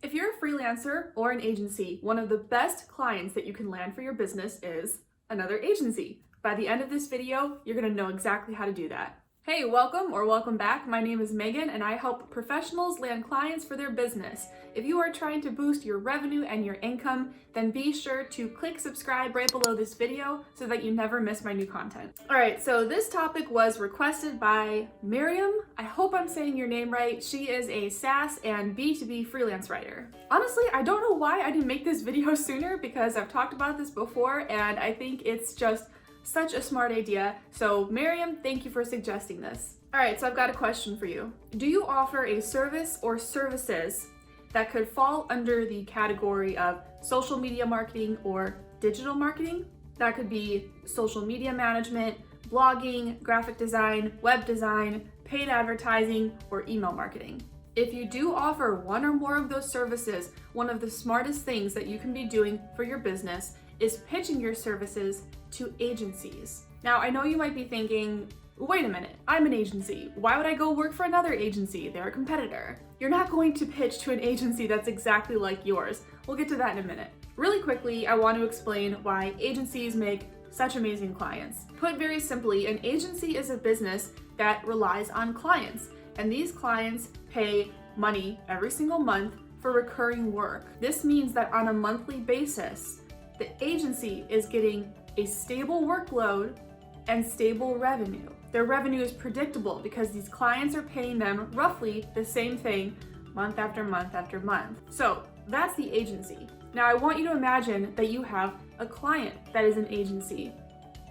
If you're a freelancer or an agency, one of the best clients that you can land for your business is another agency. By the end of this video, you're gonna know exactly how to do that. Hey, welcome back. My name is Megan and I help professionals land clients for their business. If you are trying to boost your revenue and your income, then be sure to click subscribe right below this video so that you never miss my new content. All right, so this topic was requested by Miriam. I hope I'm saying your name right. She is a SaaS and B2B freelance writer. Honestly, I don't know why I didn't make this video sooner because I've talked about this before and I think it's just such a smart idea. So Miriam, thank you for suggesting this. All right, so I've got a question for you. Do you offer a service or services that could fall under the category of social media marketing or digital marketing? That could be social media management, blogging, graphic design, web design, paid advertising, or email marketing. If you do offer one or more of those services, one of the smartest things that you can be doing for your business is pitching your services to agencies. Now, I know you might be thinking, wait a minute, I'm an agency. Why would I go work for another agency? They're a competitor. You're not going to pitch to an agency that's exactly like yours. We'll get to that in a minute. Really quickly, I want to explain why agencies make such amazing clients. Put very simply, an agency is a business that relies on clients, and these clients pay money every single month for recurring work. This means that on a monthly basis, the agency is getting a stable workload and stable revenue. Their revenue is predictable because these clients are paying them roughly the same thing month after month after month. So that's the agency. Now I want you to imagine that you have a client that is an agency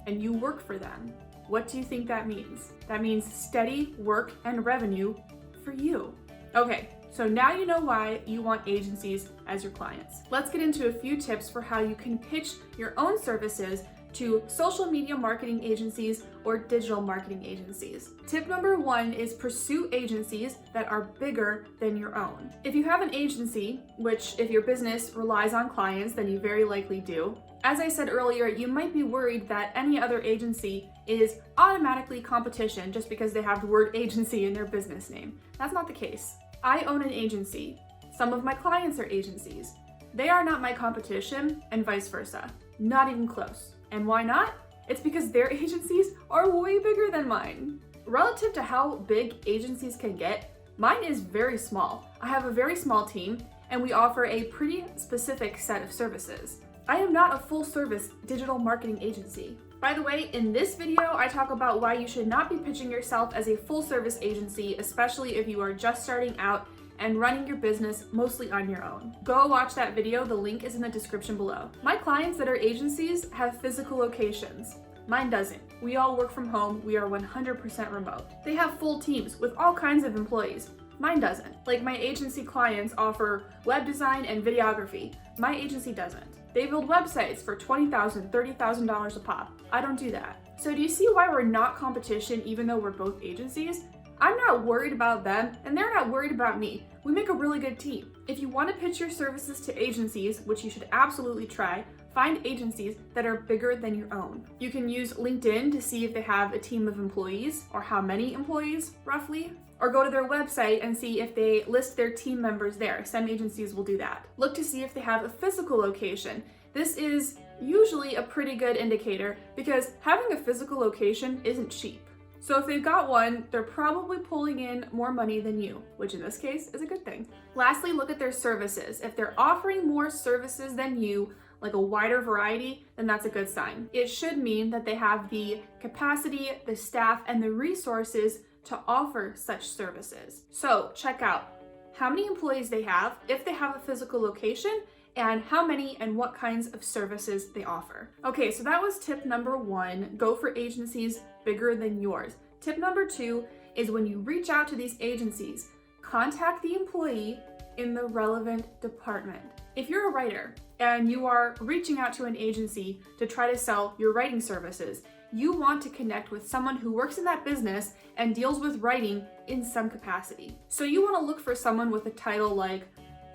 and you work for them. What do you think that means? That means steady work and revenue for you. Okay, so now you know why you want agencies as your clients. Let's get into a few tips for how you can pitch your own services to social media marketing agencies or digital marketing agencies. Tip number one is pursue agencies that are bigger than your own. If you have an agency, which if your business relies on clients, then you very likely do, as I said earlier, you might be worried that any other agency is automatically competition just because they have the word agency in their business name. That's not the case. I own an agency. Some of my clients are agencies. They are not my competition and vice versa. Not even close. And why not? It's because their agencies are way bigger than mine. Relative to how big agencies can get, mine is very small. I have a very small team and we offer a pretty specific set of services. I am not a full service digital marketing agency. By the way, in this video, I talk about why you should not be pitching yourself as a full service agency, especially if you are just starting out and running your business mostly on your own. Go watch that video, the link is in the description below. My clients that are agencies have physical locations. Mine doesn't. We all work from home, we are 100% remote. They have full teams with all kinds of employees. Mine doesn't. Like my agency clients offer web design and videography. My agency doesn't. They build websites for $20,000, $30,000 a pop. I don't do that. So do you see why we're not competition even though we're both agencies? I'm not worried about them and they're not worried about me. We make a really good team. If you want to pitch your services to agencies, which you should absolutely try, find agencies that are bigger than your own. You can use LinkedIn to see if they have a team of employees or how many employees roughly, or go to their website and see if they list their team members there. Some agencies will do that. Look to see if they have a physical location. This is usually a pretty good indicator because having a physical location isn't cheap. So if they've got one, they're probably pulling in more money than you, which in this case is a good thing. Lastly, look at their services. If they're offering more services than you, like a wider variety, then that's a good sign. It should mean that they have the capacity, the staff, and the resources to offer such services. So check out how many employees they have, if they have a physical location, and how many and what kinds of services they offer. Okay, so that was tip number one, go for agencies bigger than yours. Tip number two is when you reach out to these agencies, contact the employee in the relevant department. If you're a writer and you are reaching out to an agency to try to sell your writing services, you want to connect with someone who works in that business and deals with writing in some capacity. So you want to look for someone with a title like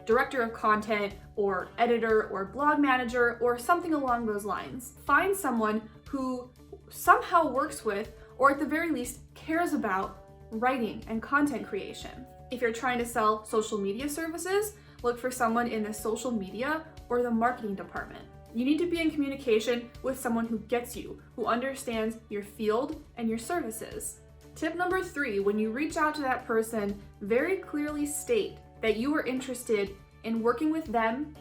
director of content or editor or blog manager or something along those lines. Find someone who somehow works with, or at the very least cares about, writing and content creation. If you're trying to sell social media services, look for someone in the social media or the marketing department. You need to be in communication with someone who gets you, who understands your field and your services. Tip number 3, when you reach out to that person, very clearly state that you are interested in working with them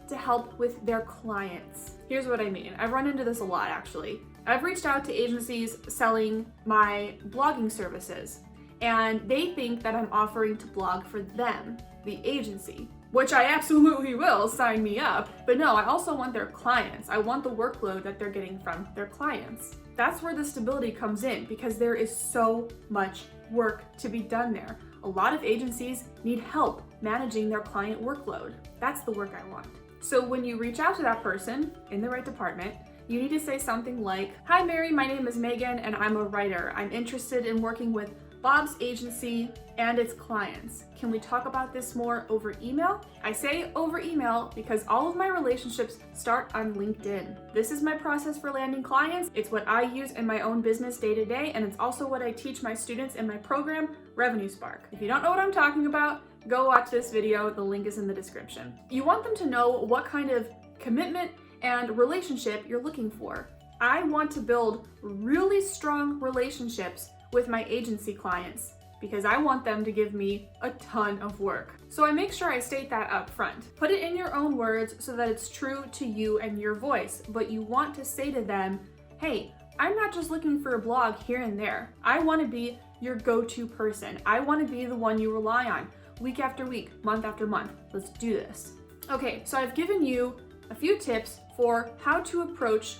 to help with their clients. Here's what I mean. I've run into this a lot, actually. I've reached out to agencies selling my blogging services, and they think that I'm offering to blog for them, the agency, which I absolutely will, sign me up. But no, I also want their clients. I want the workload that they're getting from their clients. That's where the stability comes in, because there is so much work to be done there. A lot of agencies need help managing their client workload. That's the work I want. So when you reach out to that person in the right department, you need to say something like, "Hi Mary, my name is Megan and I'm a writer. I'm interested in working with Bob's agency and its clients. Can we talk about this more over email?" I say over email because all of my relationships start on LinkedIn. This is my process for landing clients. It's what I use in my own business day to day, and it's also what I teach my students in my program, Revenue Spark. If you don't know what I'm talking about, go watch this video. The link is in the description. You want them to know what kind of commitment and relationship you're looking for. I want to build really strong relationships with my agency clients because I want them to give me a ton of work. So I make sure I state that up front. Put it in your own words so that it's true to you and your voice, but you want to say to them, "Hey, I'm not just looking for a blog here and there. I want to be your go-to person. I want to be the one you rely on week after week, month after month. Let's do this." Okay, so I've given you a few tips for how to approach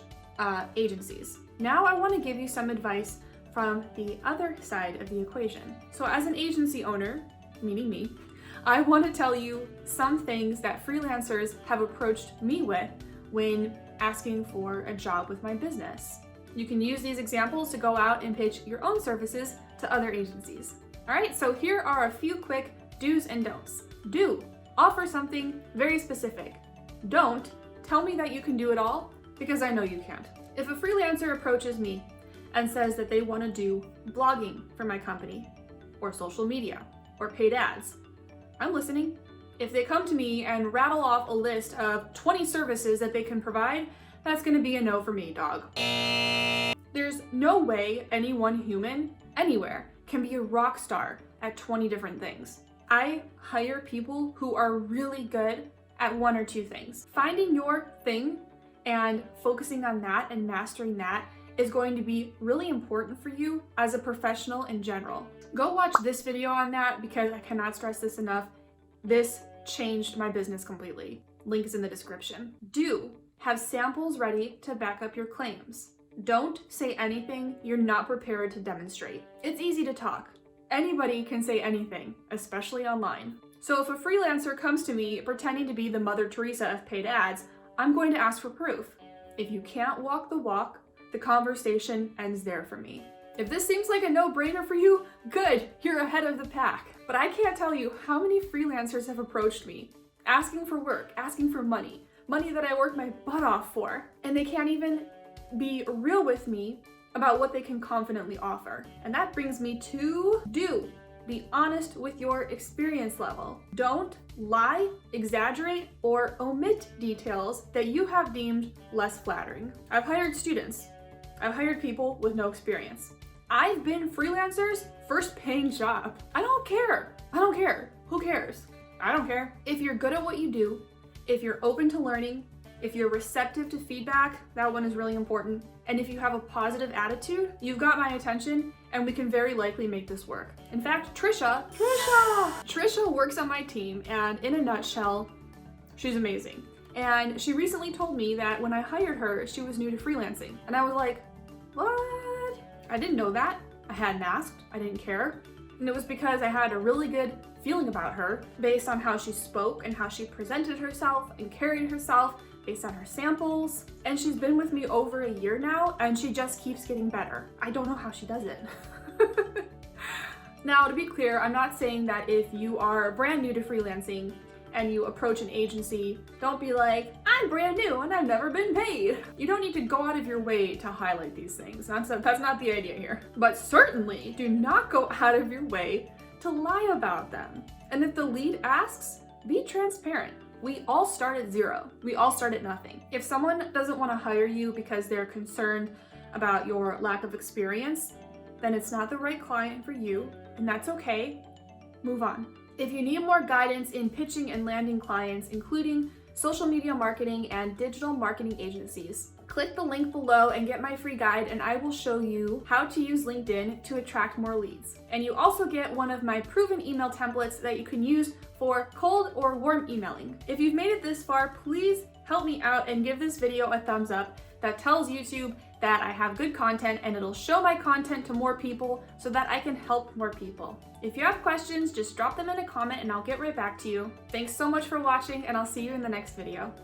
agencies. Now I want to give you some advice from the other side of the equation. So as an agency owner, meaning me, I want to tell you some things that freelancers have approached me with when asking for a job with my business. You can use these examples to go out and pitch your own services to other agencies. All right, so here are a few quick do's and don'ts. Do, offer something very specific. Don't, tell me that you can do it all, because I know you can't. If a freelancer approaches me and says that they want to do blogging for my company, or social media, or paid ads, I'm listening. If they come to me and rattle off a list of 20 services that they can provide, that's gonna be a no for me, dog. There's no way any one human, anywhere, can be a rock star at 20 different things. I hire people who are really good at 1 or 2 things. Finding your thing and focusing on that and mastering that is going to be really important for you as a professional in general. Go watch this video on that because I cannot stress this enough. This changed my business completely. Link is in the description. Do have samples ready to back up your claims. Don't say anything you're not prepared to demonstrate. It's easy to talk. Anybody can say anything, especially online. So if a freelancer comes to me pretending to be the Mother Teresa of paid ads, I'm going to ask for proof. If you can't walk the walk, the conversation ends there for me. If this seems like a no-brainer for you, good, you're ahead of the pack. But I can't tell you how many freelancers have approached me, asking for work, asking for money that I worked my butt off for, and they can't even be real with me about what they can confidently offer. And that brings me to do. Be honest with your experience level. Don't lie, exaggerate, or omit details that you have deemed less flattering. I've hired students. I've hired people with no experience. I've been freelancers' first paying job. I don't care. I don't care. Who cares? I don't care. If you're good at what you do, if you're open to learning, if you're receptive to feedback, that one is really important. And if you have a positive attitude, you've got my attention and we can very likely make this work. In fact, Trisha works on my team, and in a nutshell, she's amazing. And she recently told me that when I hired her, she was new to freelancing. And I was like, what? I didn't know that. I hadn't asked. I didn't care. And it was because I had a really good feeling about her based on how she spoke and how she presented herself and carried herself based on her samples. And she's been with me over a year now, and she just keeps getting better. I don't know how she does it. Now, to be clear, I'm not saying that if you are brand new to freelancing and you approach an agency, don't be like, I'm brand new and I've never been paid. You don't need to go out of your way to highlight these things. That's not the idea here. But certainly do not go out of your way to lie about them. And if the lead asks, be transparent. We all start at zero. We all start at nothing. If someone doesn't want to hire you because they're concerned about your lack of experience, then it's not the right client for you, and that's okay. Move on. If you need more guidance in pitching and landing clients, including social media marketing and digital marketing agencies, click the link below and get my free guide, and I will show you how to use LinkedIn to attract more leads. And you also get one of my proven email templates that you can use for cold or warm emailing. If you've made it this far, please help me out and give this video a thumbs up. That tells YouTube that I have good content, and it'll show my content to more people so that I can help more people. If you have questions, just drop them in a comment and I'll get right back to you. Thanks so much for watching, and I'll see you in the next video.